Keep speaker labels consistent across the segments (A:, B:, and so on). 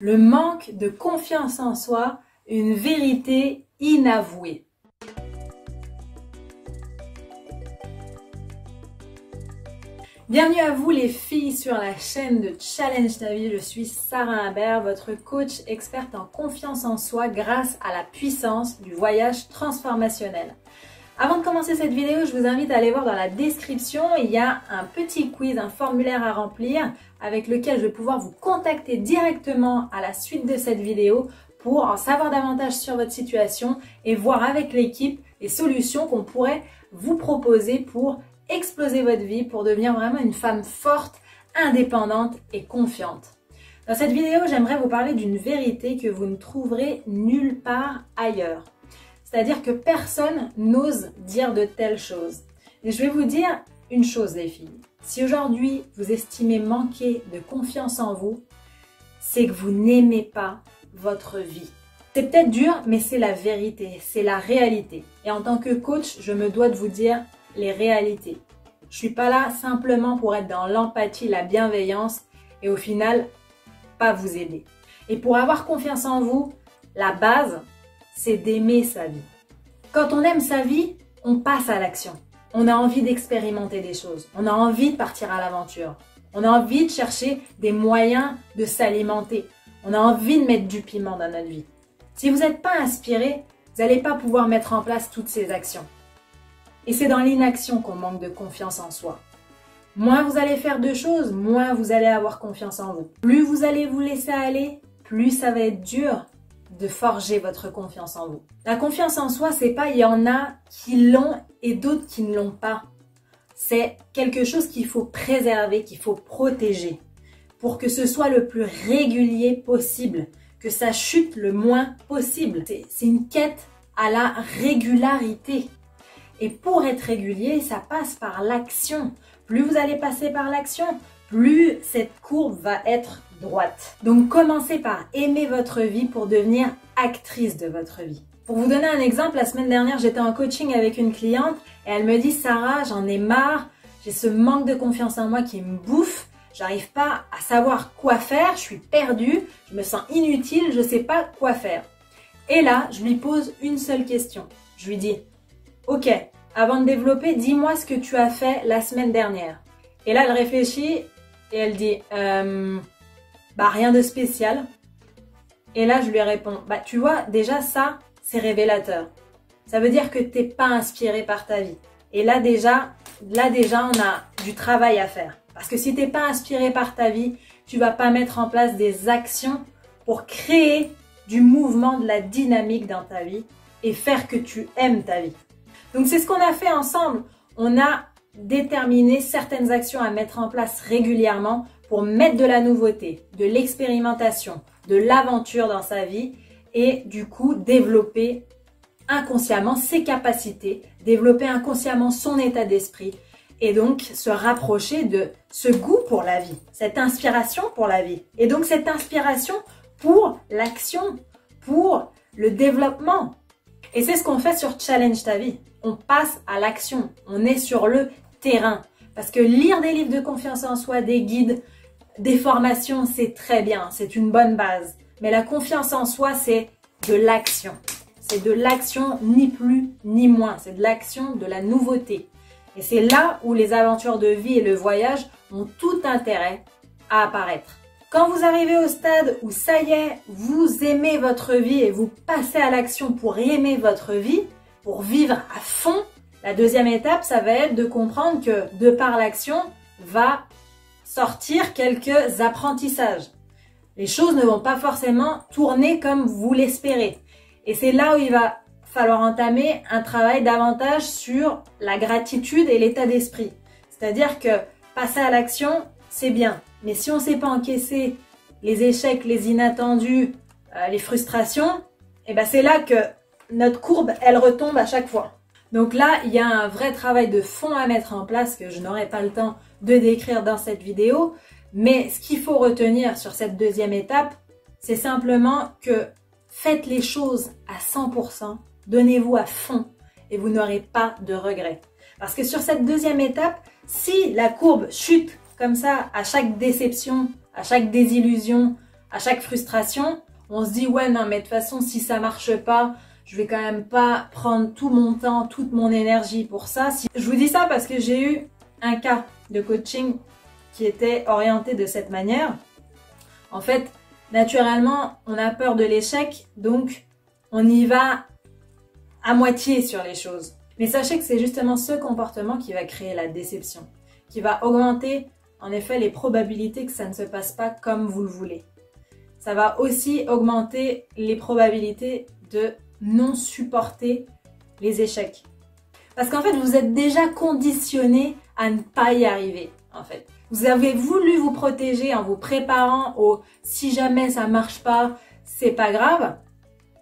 A: Le manque de confiance en soi, une vérité inavouée. Bienvenue à vous les filles sur la chaîne de Challenge ta vie. Je suis Sarah Imbert, votre coach experte en confiance en soi grâce à la puissance du voyage transformationnel. Avant de commencer cette vidéo, je vous invite à aller voir dans la description, il y a un petit quiz, un formulaire à remplir avec lequel je vais pouvoir vous contacter directement à la suite de cette vidéo pour en savoir davantage sur votre situation et voir avec l'équipe les solutions qu'on pourrait vous proposer pour exploser votre vie, pour devenir vraiment une femme forte, indépendante et confiante. Dans cette vidéo, j'aimerais vous parler d'une vérité que vous ne trouverez nulle part ailleurs. C'est-à-dire que personne n'ose dire de telles choses. Et je vais vous dire une chose les filles. Si aujourd'hui vous estimez manquer de confiance en vous, c'est que vous n'aimez pas votre vie. C'est peut-être dur, mais c'est la vérité, c'est la réalité. Et en tant que coach, je me dois de vous dire les réalités. Je suis pas là simplement pour être dans l'empathie, la bienveillance et au final, pas vous aider. Et pour avoir confiance en vous, la base, c'est d'aimer sa vie. Quand on aime sa vie, on passe à l'action. On a envie d'expérimenter des choses. On a envie de partir à l'aventure. On a envie de chercher des moyens de s'alimenter. On a envie de mettre du piment dans notre vie. Si vous n'êtes pas inspiré, vous n'allez pas pouvoir mettre en place toutes ces actions. Et c'est dans l'inaction qu'on manque de confiance en soi. Moins vous allez faire de choses, moins vous allez avoir confiance en vous. Plus vous allez vous laisser aller, plus ça va être dur de forger votre confiance en vous. La confiance en soi, c'est pas il y en a qui l'ont et d'autres qui ne l'ont pas. C'est quelque chose qu'il faut préserver, qu'il faut protéger pour que ce soit le plus régulier possible, que ça chute le moins possible. C'est une quête à la régularité. Et pour être régulier, ça passe par l'action. Plus vous allez passer par l'action, plus cette courbe va être droite. Donc commencez par aimer votre vie pour devenir actrice de votre vie. Pour vous donner un exemple, la semaine dernière, j'étais en coaching avec une cliente et elle me dit « Sarah, j'en ai marre, j'ai ce manque de confiance en moi qui me bouffe, j'arrive pas à savoir quoi faire, je suis perdue, je me sens inutile, je sais pas quoi faire. » Et là, je lui pose une seule question. Je lui dis « Ok, avant de développer, dis-moi ce que tu as fait la semaine dernière. » Et là, elle réfléchit et elle dit rien de spécial. Et là, je lui réponds tu vois, déjà ça, c'est révélateur. Ça veut dire que t'es pas inspiré par ta vie. Et là déjà, on a du travail à faire. Parce que si t'es pas inspiré par ta vie, tu vas pas mettre en place des actions pour créer du mouvement, de la dynamique dans ta vie et faire que tu aimes ta vie. Donc c'est ce qu'on a fait ensemble. On a déterminé certaines actions à mettre en place régulièrement pour mettre de la nouveauté, de l'expérimentation, de l'aventure dans sa vie et du coup développer inconsciemment ses capacités, développer inconsciemment son état d'esprit et donc se rapprocher de ce goût pour la vie, cette inspiration pour la vie et donc cette inspiration pour l'action, pour le développement. Et c'est ce qu'on fait sur Challenge ta vie. On passe à l'action, on est sur le terrain. Parce que lire des livres de confiance en soi, des guides, des formations, c'est très bien, c'est une bonne base. Mais la confiance en soi, c'est de l'action. C'est de l'action, ni plus ni moins. C'est de l'action, de la nouveauté. Et c'est là où les aventures de vie et le voyage ont tout intérêt à apparaître. Quand vous arrivez au stade où ça y est, vous aimez votre vie et vous passez à l'action pour aimer votre vie, pour vivre à fond, la deuxième étape, ça va être de comprendre que de par l'action, va sortir quelques apprentissages. Les choses ne vont pas forcément tourner comme vous l'espérez. Et c'est là où il va falloir entamer un travail davantage sur la gratitude et l'état d'esprit. C'est-à-dire que passer à l'action, c'est bien. Mais si on ne sait pas encaisser les échecs, les inattendus, les frustrations, c'est là que notre courbe, elle retombe à chaque fois. Donc là, il y a un vrai travail de fond à mettre en place que je n'aurai pas le temps de décrire dans cette vidéo. Mais ce qu'il faut retenir sur cette deuxième étape, c'est simplement que faites les choses à 100%, donnez-vous à fond et vous n'aurez pas de regrets. Parce que sur cette deuxième étape, si la courbe chute comme ça à chaque déception, à chaque désillusion, À chaque frustration, on se dit ouais non mais de toute façon si ça marche pas, je vais quand même pas prendre tout mon temps, toute mon énergie pour ça. Je vous dis ça parce que j'ai eu un cas de coaching qui était orienté de cette manière. En fait, naturellement, on a peur de l'échec, donc on y va à moitié sur les choses. Mais sachez que c'est justement ce comportement qui va créer la déception, qui va augmenter en effet les probabilités que ça ne se passe pas comme vous le voulez. Ça va aussi augmenter les probabilités de non supporter les échecs. Parce qu'en fait, vous êtes déjà conditionné à ne pas y arriver, en fait. Vous avez voulu vous protéger en vous préparant au « si jamais ça marche pas, c'est pas grave ».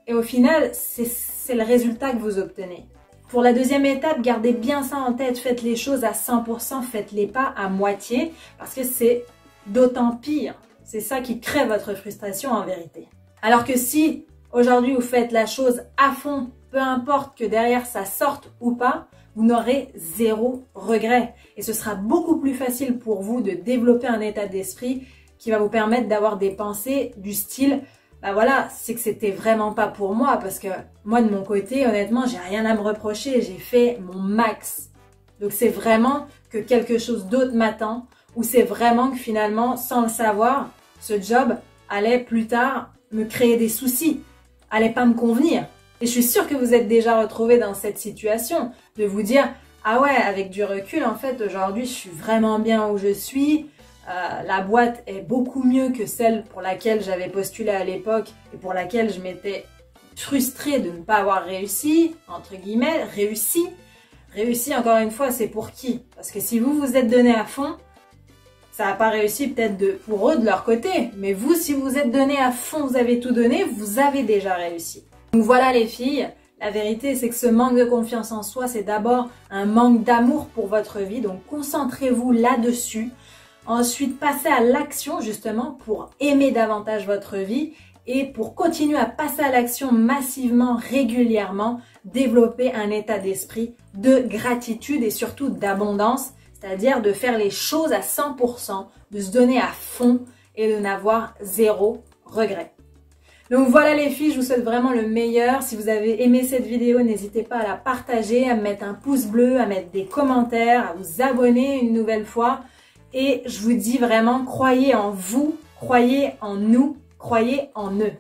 A: Et au final, c'est le résultat que vous obtenez. Pour la deuxième étape, gardez bien ça en tête. Faites les choses à 100%, faites-les pas à moitié parce que c'est d'autant pire. C'est ça qui crée votre frustration en vérité. Alors que si aujourd'hui vous faites la chose à fond, peu importe que derrière ça sorte ou pas, vous n'aurez zéro regret. Et ce sera beaucoup plus facile pour vous de développer un état d'esprit qui va vous permettre d'avoir des pensées du style bah voilà, c'est que c'était vraiment pas pour moi parce que moi de mon côté, honnêtement, j'ai rien à me reprocher, j'ai fait mon max. Donc c'est vraiment que quelque chose d'autre m'attend ou c'est vraiment que finalement, sans le savoir, ce job allait plus tard me créer des soucis, allait pas me convenir. Et je suis sûre que vous êtes déjà retrouvés dans cette situation de vous dire ah ouais, avec du recul, en fait, aujourd'hui, je suis vraiment bien où je suis. La boîte est beaucoup mieux que celle pour laquelle j'avais postulé à l'époque et pour laquelle je m'étais frustrée de ne pas avoir réussi, entre guillemets, réussi. Réussi, encore une fois, c'est pour qui? Parce que si vous vous êtes donné à fond, ça n'a pas réussi peut-être pour eux de leur côté. Mais vous, si vous êtes donné à fond, vous avez tout donné, vous avez déjà réussi. Donc voilà les filles, la vérité c'est que ce manque de confiance en soi, c'est d'abord un manque d'amour pour votre vie. Donc concentrez-vous là-dessus. Ensuite, passez à l'action justement pour aimer davantage votre vie et pour continuer à passer à l'action massivement, régulièrement, développer un état d'esprit de gratitude et surtout d'abondance, c'est-à-dire de faire les choses à 100%, de se donner à fond et de n'avoir zéro regret. Donc voilà les filles, je vous souhaite vraiment le meilleur. Si vous avez aimé cette vidéo, n'hésitez pas à la partager, à me mettre un pouce bleu, à mettre des commentaires, à vous abonner une nouvelle fois. Et je vous dis vraiment, croyez en vous, croyez en nous, croyez en eux.